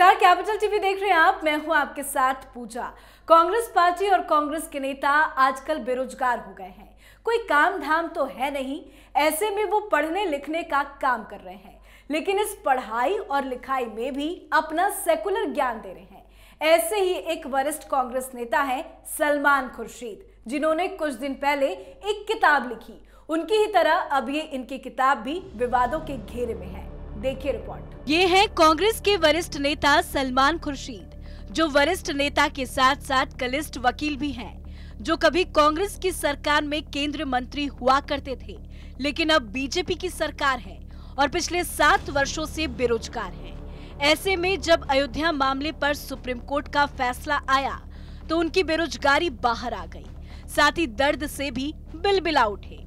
नमस्कार, capital TV देख रहे हैं आप। मैं हूं आपके साथ पूजा। कांग्रेस पार्टी और कांग्रेस के नेता आजकल बेरोजगार हो गए हैं। कोई काम धाम तो है नहीं, ऐसे में वो पढ़ने लिखने का काम कर रहे हैं, लेकिन इस पढ़ाई और लिखाई में भी अपना सेकुलर ज्ञान दे रहे हैं। ऐसे ही एक वरिष्ठ कांग्रेस नेता है सलमान खुर्शीद, जिन्होंने कुछ दिन पहले एक किताब लिखी। उनकी ही तरह अब ये इनकी किताब भी विवादों के घेरे में है। देखिए रिपोर्ट। ये है कांग्रेस के वरिष्ठ नेता सलमान खुर्शीद, जो वरिष्ठ नेता के साथ साथ कनिष्ठ वकील भी हैं, जो कभी कांग्रेस की सरकार में केंद्रीय मंत्री हुआ करते थे, लेकिन अब बीजेपी की सरकार है और पिछले 7 वर्षों से बेरोजगार हैं। ऐसे में जब अयोध्या मामले पर सुप्रीम कोर्ट का फैसला आया तो उनकी बेरोजगारी बाहर आ गई, साथ ही दर्द से भी बिलबिला उठे।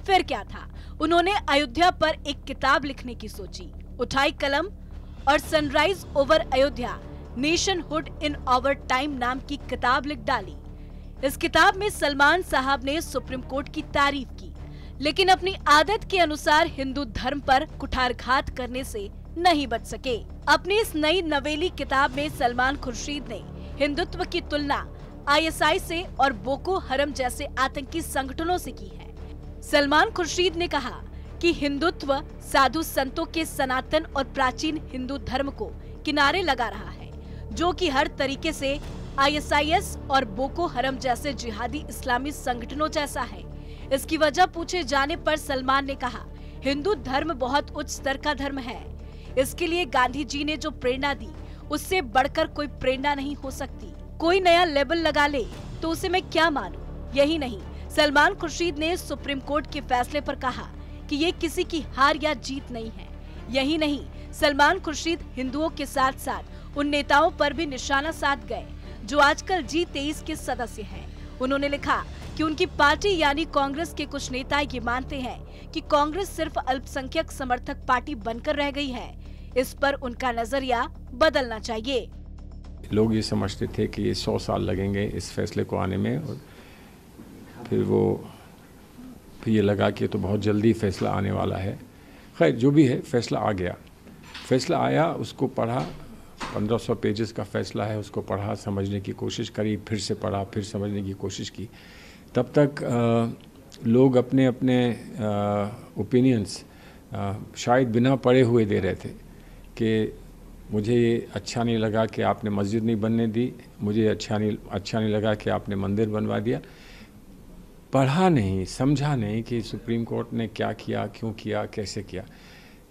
फिर क्या था, उन्होंने अयोध्या पर एक किताब लिखने की सोची, उठाई कलम और sunrise over Ayodhya, nationhood in our time नाम की किताब लिख डाली। इस किताब में सलमान साहब ने सुप्रीम कोर्ट की तारीफ की, लेकिन अपनी आदत के अनुसार हिंदू धर्म पर कुठारघात करने से नहीं बच सके। अपनी इस नई नवेली किताब में सलमान खुर्शीद ने हिंदुत्व की तुलना ISI से और बोको हरम जैसे आतंकी संगठनों से की है। सलमान खुर्शीद ने कहा कि हिंदुत्व साधु संतों के सनातन और प्राचीन हिंदू धर्म को किनारे लगा रहा है, जो कि हर तरीके से ISIS और बोको हरम जैसे जिहादी इस्लामी संगठनों जैसा है। इसकी वजह पूछे जाने पर सलमान ने कहा, हिंदू धर्म बहुत उच्च स्तर का धर्म है। इसके लिए गांधी जी ने जो प्रेरणा दी, उससे बढ़कर कोई प्रेरणा नहीं हो सकती। कोई नया लेबल लगा ले तो उसे मैं क्या मानूं? यही नहीं, सलमान खुर्शीद ने सुप्रीम कोर्ट के फैसले पर कहा कि ये किसी की हार या जीत नहीं है। यही नहीं, सलमान खुर्शीद हिंदुओं के साथ साथ उन नेताओं पर भी निशाना साध गए जो आजकल G23 के सदस्य हैं। उन्होंने लिखा कि उनकी पार्टी यानी कांग्रेस के कुछ नेता ये मानते हैं कि कांग्रेस सिर्फ अल्पसंख्यक समर्थक पार्टी बनकर रह गई है। इस पर उनका नजरिया बदलना चाहिए। लोग ये समझते थे कि ये 100 साल लगेंगे इस फैसले को आने में, और फिर ये लगा कि तो बहुत जल्दी फैसला आने वाला है। खैर, जो भी है, फैसला आ गया। फैसला आया, उसको पढ़ा, 1500 पेजेस का फैसला है, उसको पढ़ा, समझने की कोशिश करी, फिर से पढ़ा, फिर समझने की कोशिश की। तब तक लोग अपने अपने ओपिनियंस शायद बिना पढ़े हुए दे रहे थे कि मुझे ये अच्छा नहीं लगा कि आपने मस्जिद नहीं बनने दी, मुझे अच्छा नहीं लगा कि आपने मंदिर बनवा दिया। पढ़ा नहीं, समझा नहीं कि सुप्रीम कोर्ट ने क्या किया, क्यों किया, कैसे किया।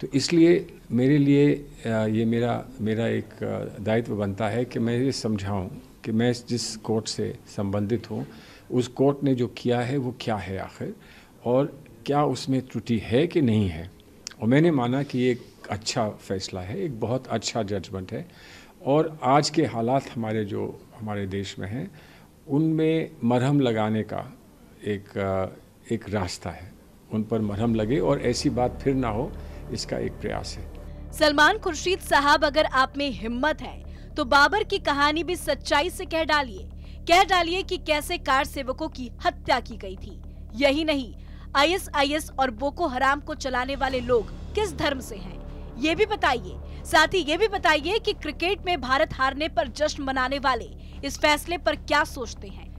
तो इसलिए मेरे लिए ये मेरा एक दायित्व बनता है कि मैं ये समझाऊं कि मैं जिस कोर्ट से संबंधित हूं, उस कोर्ट ने जो किया है वो क्या है आखिर, और क्या उसमें त्रुटि है कि नहीं है। और मैंने माना कि ये एक अच्छा फैसला है, एक बहुत अच्छा जजमेंट है, और आज के हालात हमारे देश में हैं, उनमें मरहम लगाने का एक रास्ता है। उन पर मरहम लगे और ऐसी बात फिर ना हो, इसका एक प्रयास है। सलमान खुर्शीद साहब, अगर आप में हिम्मत है तो बाबर की कहानी भी सच्चाई से कह डालिए कि कैसे कार सेवकों की हत्या की गई थी। यही नहीं, ISIS और बोको हराम को चलाने वाले लोग किस धर्म से हैं, ये भी बताइए। साथ ही ये भी बताइए कि क्रिकेट में भारत हारने पर जश्न मनाने वाले इस फैसले पर क्या सोचते हैं।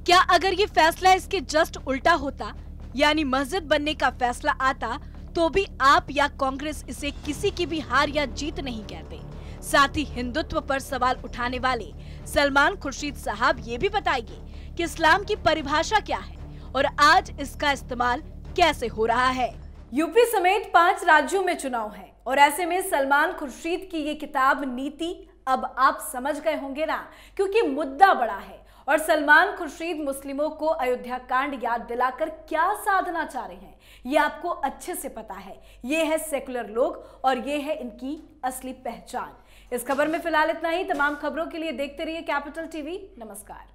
क्या अगर ये फैसला इसके जस्ट उल्टा होता, यानी मस्जिद बनने का फैसला आता, तो भी आप या कांग्रेस इसे किसी की भी हार या जीत नहीं कहते। साथ ही हिंदुत्व पर सवाल उठाने वाले सलमान खुर्शीद साहब ये भी बताइए कि इस्लाम की परिभाषा क्या है और आज इसका इस्तेमाल कैसे हो रहा है। यूपी समेत 5 राज्यों में चुनाव है, और ऐसे में सलमान खुर्शीद की ये किताब नीति अब आप समझ गए होंगे ना, क्योंकि मुद्दा बड़ा है। और सलमान खुर्शीद मुस्लिमों को अयोध्या कांड याद दिलाकर क्या साधना चाह रहे हैं, ये आपको अच्छे से पता है। ये है सेकुलर लोग और ये है इनकी असली पहचान। इस खबर में फिलहाल इतना ही। तमाम खबरों के लिए देखते रहिए कैपिटल टीवी। नमस्कार।